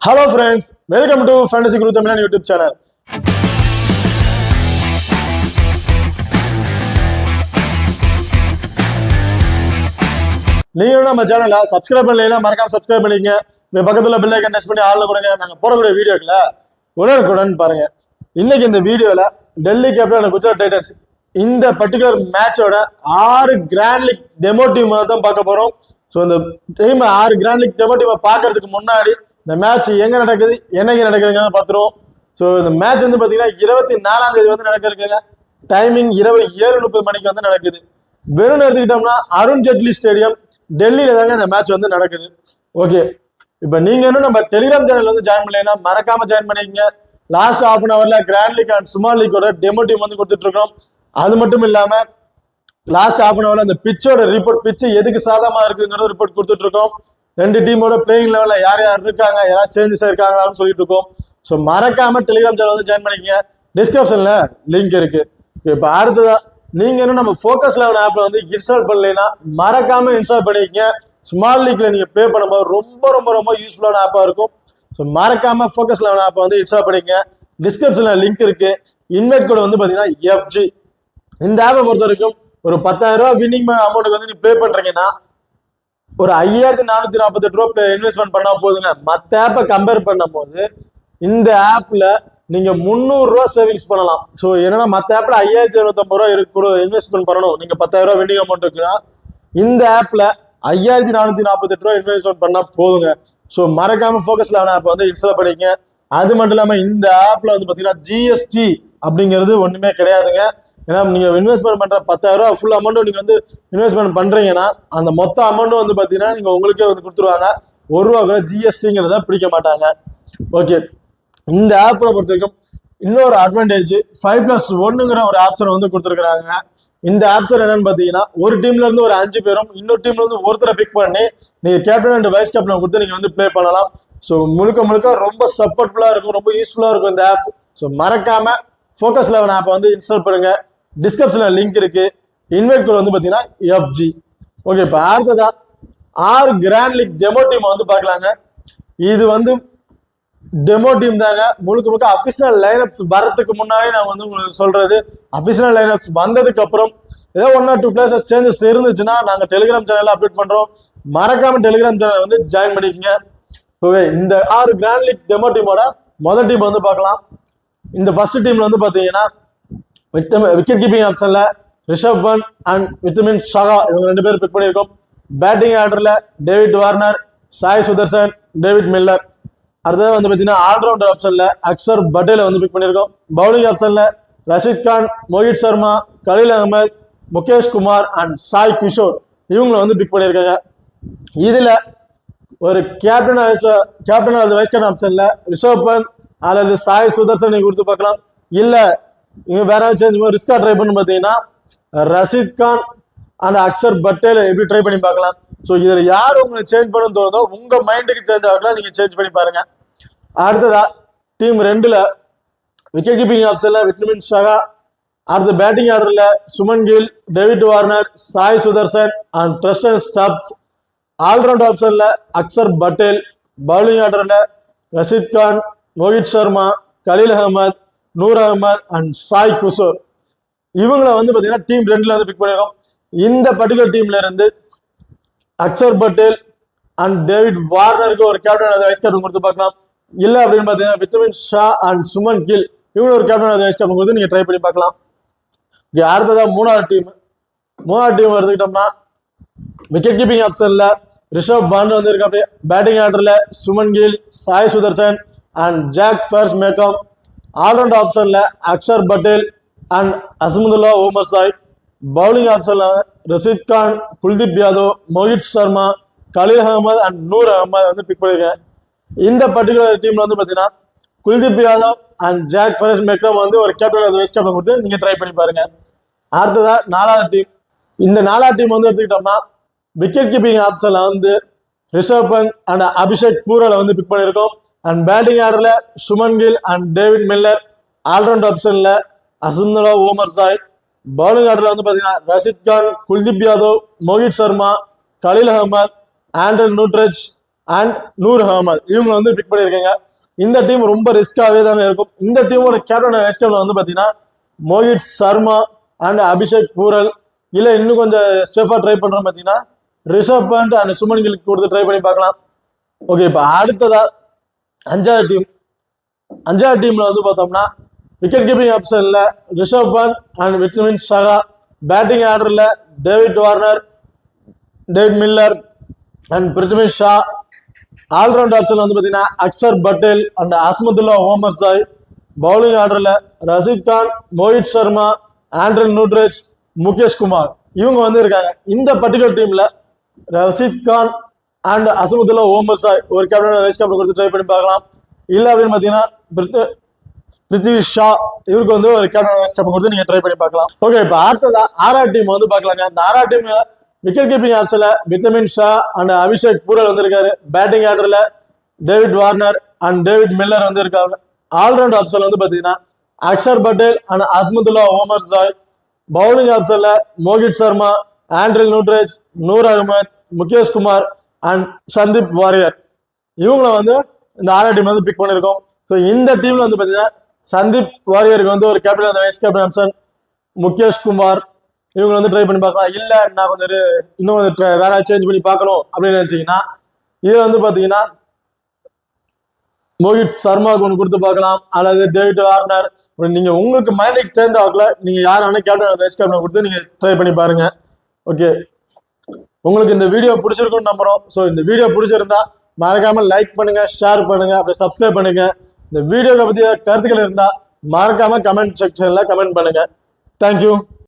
Hello friends, welcome to Fantasy Guru Tamil YouTube channel. நீங்க நம்ம சேனலை சப்ஸ்கிரைப் பண்ணலைன்னா மறக்காம சப்ஸ்கிரைப் பண்ணிக்கங்க. பக்கத்துல பெல் ஐகான் டச் பண்ணி ஆல்ல கொடுங்க. நாங்க போடக்கூடிய வீடியோக்களை உடனுக்குடன் பாருங்க. இன்னைக்கு இந்த வீடியோல டெல்லி கேபிட்டல் குஜராத் டைட்டன்ஸ் இந்த பர்டிகுலர் மேட்சோட 6 கிராண்ட் லீக் டெமோ டீம் தான் பார்க்க போறோம். ஸோ இந்த டீம் 6 கிராண்ட் லீக் டெமோ டீமை பார்க்கறதுக்கு முன்னாடி இந்த மேட்ச் எங்க நடக்குது என்னைக்கு நடக்குதுங்க பார்த்துருவோம். ஸோ இந்த மேட்ச் வந்து பார்த்தீங்கன்னா 24ஆம் தேதி வந்து நடக்குதுங்க. டைமிங் இரவு 7:30 மணிக்கு வந்து நடக்குது. வெறும் எடுத்துக்கிட்டோம்னா அருண் ஜெட்லி ஸ்டேடியம் டெல்லியில தாங்க இந்த மேட்ச் வந்து நடக்குது. ஓகே, இப்போ நீங்க இன்னும் நம்ம டெலிகிராம் சேனல் வந்து ஜாயின் பண்ணலைன்னா மறக்காம ஜாயின் பண்ணிக்கங்க. லாஸ்ட் ஹாஃப் அன் ஹவர்ல கிராண்ட் லீக் அண்ட் ஸ்மால் லீக்கோட டெமோ டீம் வந்து கொடுத்துட்டு இருக்கோம். அது மட்டும் இல்லாம லாஸ்ட் ஹாஃப் அன் ஹவர்ல அந்த பிச்சோட ரிப்போர்ட், பிச்சு எதுக்கு சாதகமா இருக்குங்கிறத ரிப்போர்ட் கொடுத்துட்டு இருக்கோம். ரெண்டு டீமோட பிளேயிங் லெவல்ல யார் யார் இருக்காங்க, யாராவது சேஞ்சஸ் இருக்காங்களான்னு சொல்லிட்டு இருக்கோம். ஸோ மறக்காம டெலிகிராம் சேனல் வந்து ஜாயின் பண்ணிக்கங்க. டிஸ்கிரிப்ஷன்ல லிங்க் இருக்கு. இப்போ அடுத்ததா நீங்க இன்னும் நம்ம ஃபோக்கஸ் லெவல் ஆப்ல வந்து இன்ஸ்டால் பண்ணலைன்னா மறக்காம இன்ஸ்டால் பண்ணிக்கங்க. ஸ்மால் லீக்ல நீங்க பே பண்ணும்போது ரொம்ப ரொம்ப ரொம்ப யூஸ்ஃபுல்லான ஆப்பா இருக்கும். ஸோ மறக்காம ஃபோக்கஸ் லெவல் ஆப்பை வந்து இன்ஸ்டால் பண்ணிக்கங்க. டிஸ்கிரிப்ஷன்ல லிங்க் இருக்கு. இன்வைட் கோட் வந்து பாத்தீங்கன்னா FG. இந்த ஆப்பை பொறுத்த வரைக்கும் ஒரு 10,000 ரூபாய் வின்னிங் அமௌண்ட்டுக்கு வந்து நீங்க பே பண்றீங்கன்னா ஒரு 5,448 ரூபாய் இன்வெஸ்ட்மெண்ட் பண்ணா போதுங்க. மற்ற ஆப்பை கம்பேர் பண்ணும் போது இந்த ஆப்ல நீங்க 300 ரூபாய் சேவிங்ஸ் பண்ணலாம். ஸோ என்னன்னா மற்ற ஆப்ல 5,750 ரூபாய் கூட இன்வெஸ்ட்மெண்ட் பண்ணணும். நீங்க 10,000 ரூபாய் வின்னிங் அமௌண்ட் இருக்குன்னா இந்த ஆப்ல 5,448 ரூபாய் இன்வெஸ்ட்மெண்ட் பண்ணா போதுங்க. ஸோ மறக்காம ஃபோக்கஸ் லெவல் ஆப் வந்து இன்ஸ்டால் பண்ணிக்கங்க. அது மட்டும் இல்லாம இந்த ஆப்ல வந்து பாத்தீங்கன்னா GST அப்படிங்கிறது ஒண்ணுமே கிடையாதுங்க. ஏன்னா நீங்க இன்வெஸ்ட்மெண்ட் பண்ற 10,000 ரூபாய் ஃபுல் அமௌண்ட் நீங்க வந்து இன்வெஸ்ட்மெண்ட் பண்றீங்கன்னா அந்த மொத்த அமௌண்ட் வந்து பாத்தீங்கன்னா நீங்க உங்களுக்கே வந்து கொடுத்துருவாங்க. ₹1 GSTங்கிறத பிடிக்க மாட்டாங்க. ஓகே, இந்த ஆப்பை பொறுத்த வரைக்கும் இன்னொரு அட்வான்டேஜ் 5+1ங்கிற ஒரு ஆப்ஷன் வந்து கொடுத்துருக்காங்க. இந்த ஆப்ஷன் என்னன்னு பாத்தீங்கன்னா ஒரு டீம்ல இருந்து ஒரு 5 பேரும் இன்னொரு டீம்ல இருந்து ஒருத்தரை பிக் பண்ணி நீங்க கேப்டன் அண்ட் வைஸ் கேப்டன் கொடுத்து நீங்க வந்து பிளே பண்ணலாம். ஸோ முழுக்க முழுக்க ரொம்ப சப்போர்ட்ஃபுல்லா இருக்கும், ரொம்ப யூஸ்ஃபுல்லா இருக்கும் இந்த ஆப். ஸோ மறக்காம ஃபோக்கஸ் லெவல் ஆப்பை வந்து இன்ஸ்டால் பண்ணுங்க. டிஸ்கிரிப்ஷன்ல லிங்க் இருக்கு. இன்வைட் கோட் வந்து பாத்தீங்கன்னா FG. ஓகே, இப்போ அடுத்ததா 6 கிராண்ட் லீக் டெமோ டீம் வந்து பார்க்கலாங்க. இது வந்து டெமோ டீம் தாங்க. முழுக்க முழுக்க அபிஷனல் லைனப்ஸ் வரதுக்கு முன்னாடி நான் வந்து உங்களுக்கு சொல்றது. அபிஷனல் லைனப்ஸ் வந்ததுக்கு அப்புறம் ஏதோ 1 or 2 பிளேசஸ் சேஞ்சஸ் இருந்துச்சுன்னா நாங்க டெலிகிராம் சேனல்ல அப்டேட் பண்றோம். மறக்காம டெலிகிராம் சேனல் வந்து ஜாயின் பண்ணிக்கங்க. ஓகே, இந்த 6 கிராண்ட் லீக் டெமோ டீமோட முதல் டீம் வந்து பார்க்கலாம். இந்த ஃபர்ஸ்ட் டீம்ல வந்து பாத்தீங்கன்னா விக்கெட் கீப்பிங் ஆப்ஷன்ல ரிஷப் பண்ட் அண்ட் விட்டமின் ஷாகா இவங்க 2 பேர் பிக் பண்ணியிருக்கோம். பேட்டிங் ஆர்டர்ல David Warner, Sai Sudharsan, David Miller. அடுத்தது வந்து பாத்தீங்கன்னா ஆல்ரவுண்டர் ஆப்ஷன்ல அக்சர் பட்டேலை வந்து பிக் பண்ணியிருக்கோம். பவுலிங் ஆப்ஷன்ல ரஷித் கான், மோஹித் சர்மா, கலீல் அகமது, முகேஷ் குமார் அண்ட் சாய் கிஷோர் இவங்களை வந்து பிக் பண்ணியிருக்காங்க. இதுல ஒரு கேப்டன் அல்லது வைஸ் கேப்டன் ஆப்ஷன்ல ரிஷப் பண்ட் அல்லது சாய் சுதர்சன் நீங்க கொடுத்து பார்க்கலாம். இல்ல இங்க வேற சேஞ்ச் ரிஸ்கா ட்ரை பண்ணு பாத்தீங்கன்னா ரஷித் கான் அண்ட் அக்சர் பட்டேல் எப்படி ட்ரை பண்ணி பார்க்கலாம். ஸோ இதுல யார் உங்களுக்கு சேஞ்ச் பண்ண தோணுதோ உங்க மைண்டுக்கு தெரிஞ்சவர்களா நீங்க சேஞ்ச் பண்ணி பாருங்க. அடுத்ததா டீம் 2ல விக்கெட் கீப்பிங் ஆப்ஷன்ல விட்டமின் ஷாகா, அடுத்த பேட்டிங் ஆர்டர்ல Shubman Gill, David Warner, Sai Sudharsan and Tristan Stubbs. All round ஆப்ஷன்ல அக்சர் பட்டேல், பவுலிங் ஆர்டர்ல ரஷித் கான், மோஹித் சர்மா, கலீல் அகமது, நூர் அகமது அண்ட் சாய் கிஷோர் இவங்களை வந்து பாத்தீங்கன்னா டீம் 2ல வந்து பிக் பண்ணிருக்கோம். இந்த பர்டிகுலர் டீம்ல இருந்து அக்சர் பட்டேல் அண்ட் டேவிட் வார்னருக்கு ஒரு கேப்டன் வைஸ் கேப்டன் கொடுத்து பார்க்கலாம். இல்ல அப்படின்னு பாத்தீங்கன்னா விட்டமின் ஷா அண்ட் சுமன் கில் இவங்க ஒரு கேப்டன் வைஸ் கேப்டன் கொடுத்து நீங்க ட்ரை பண்ணி பார்க்கலாம். அடுத்ததா மூணாவது டீம் எடுத்துக்கிட்டோம்னா விக்கெட் கீப்பிங் ஆப்ஷன்ல ரிஷப் பண்ட் வந்து இருக்காரு. பேட்டிங் ஆர்டர்ல Shubman Gill, Sai Sudharsan and Jake Fraser McGurk. All round ஆப்ஷன்ல Axar Patel and Azmatullah Omarzai. Bowling ஆப்ஷன்ல ரஷித் கான், குல்தீப் யாதவ், மோஹித் சர்மா, கலீல் அகமது அண்ட் நூர் அகமது வந்து பிக் பண்ணிருக்கேன். இந்த பர்டிகுலர் டீம்ல வந்து பாத்தீங்கன்னா Kuldeep Yadav and Jake Fraser McGurk வந்து ஒரு கேப்டன் வைஸ் கேப்டன் கொடுத்து நீங்க ட்ரை பண்ணி பாருங்க. அடுத்ததா 4வது டீம். இந்த 4வது டீம் வந்து எடுத்துக்கிட்டோம்னா விக்கெட் கீப்பிங் ஆப்ஷன்ல வந்து ரிஷப் பண்ட் அண்ட் அபிஷேக் பூரலை வந்து பிக் பண்ணியிருக்கோம். அண்ட் பேட்டிங் ஆர்டர்ல Shubman Gill and David Miller. All round ஆப்ஷன்ல அசமதுல்லா ஓமர் சாய். பவுலிங் ஆர்டர்ல வந்து பாத்தீங்கன்னா ரஷித் கான், குல்தீப் யாதவ், மோஹித் சர்மா, கலீல் அகமது, ஆண்ட்ரல் நூட்ரெச் அண்ட் நூர் அகமது இவங்க வந்து பிக் பண்ணியிருக்கீங்க. இந்த டீம் ரொம்ப ரிஸ்காவே தாங்க இருக்கும். இந்த டீமோட கேப்டன் வைஸ் கேப்டன் வந்து பார்த்தீங்கன்னா மோஹித் சர்மா அண்ட் அபிஷேக் பூரல். இல்லை இன்னும் கொஞ்சம் ஸ்டெஃபா ட்ரை பண்றோம் பார்த்தீங்கன்னா ரிஷப் பண்ட் அண்ட் சுமன் கில் கொடுத்து ட்ரை பண்ணி பார்க்கலாம். ஓகே, இப்போ அடுத்ததா அஞ்சாவது டீம்ல வந்து பார்த்தோம்னா விக்கெட் கீப்பிங் ஆப்ஷன்ல ரிஷப் பண்ட் அண்ட் விட்மின் ஷகா, பேட்டிங் ஆர்டர்ல David Warner, David Miller and Prithvi Shaw, all round ஆப்ஷன்ல வந்து பார்த்தீங்கன்னா Axar Patel and Azmatullah Omarzai, bowling ஆர்டர்ல ரஷீத் கான், மோஹித் சர்மா, ஆண்ட்ரன் நூட்ரேஜ், முகேஷ் குமார் இவங்க வந்து இருக்காங்க. இந்த பர்டிகுலர் டீம்ல ரஷீத் கான் அண்ட் அசமுதுல்லா ஓமர் சாய் ஒரு கேப்டன் வைஸ் கேப்டன் கொடுத்து ட்ரை பண்ணி பார்க்கலாம். இல்லை அப்படின்னு பார்த்தீங்கன்னா பிருத்வி ஷா இவருக்கு வந்து ஒரு கேப்டன் வைஸ் கேப்டன் கொடுத்து நீங்க ட்ரை பண்ணி பார்க்கலாம். ஓகே, இப்போ அடுத்ததா ஆர்ஆர் டீம் வந்து பார்க்கலாங்க. இந்த ஆர்ஆர் டீம் விக்கெட் கீப்பிங் ஆப்ஷன்ல விட்டமின் ஷா அண்ட் அபிஷேக் பூரல் வந்திருக்காரு. பேட்டிங் ஆர்டர்ல David Warner and David Miller வந்து இருக்காங்க. ஆல்ரவுண்ட் ஆப்ஷன்ல வந்து பாத்தீங்கன்னா Axar Patel and Azmatullah Omarzai, bowling ஆப்ஷன்ல மோஹித் சர்மா, ஆண்ட்ரில் நூட்ரேஜ், நூர் அகமது, முகேஷ் குமார் அண்ட் சந்தீப் வாரியர் இவங்களை வந்து இந்த ஆர்ஆர் டீம் வந்து பிக் பண்ணிருக்கோம். ஸோ இந்த டீம்ல வந்து பாத்தீங்கன்னா சந்தீப் வாரியருக்கு வந்து ஒரு captain vice captain option, Mukesh Kumar இவங்க வந்து ட்ரை பண்ணி பார்க்கலாம். இல்ல நான் கொஞ்சம் இன்னும் வேற சேஞ்ச் பண்ணி பார்க்கணும் அப்படின்னு நினைச்சீங்கன்னா இது வந்து பாத்தீங்கன்னா மோஹித் சர்மாவுக்கு ஒன்று கொடுத்து பார்க்கலாம், அல்லது டேவிட் வார்னர். நீங்க உங்களுக்கு மைண்டுக்கு சேர்ந்த வாக்குல நீங்க யாரான கேப்டன் வைஸ் கேப்டன் கொடுத்து நீங்க ட்ரை பண்ணி பாருங்க. ஓகே, உங்களுக்கு இந்த வீடியோ பிடிச்சிருக்கும்னு நம்புறோம். ஸோ இந்த வீடியோ பிடிச்சிருந்தா மறக்காம லைக் பண்ணுங்க, ஷேர் பண்ணுங்க, அப்படியே சப்ஸ்கிரைப் பண்ணுங்க. இந்த வீடியோவை பத்தி கருத்துக்கள் இருந்தா மறக்காம கமெண்ட் செக்ஷன்ல கமெண்ட் பண்ணுங்க. தேங்க்யூ.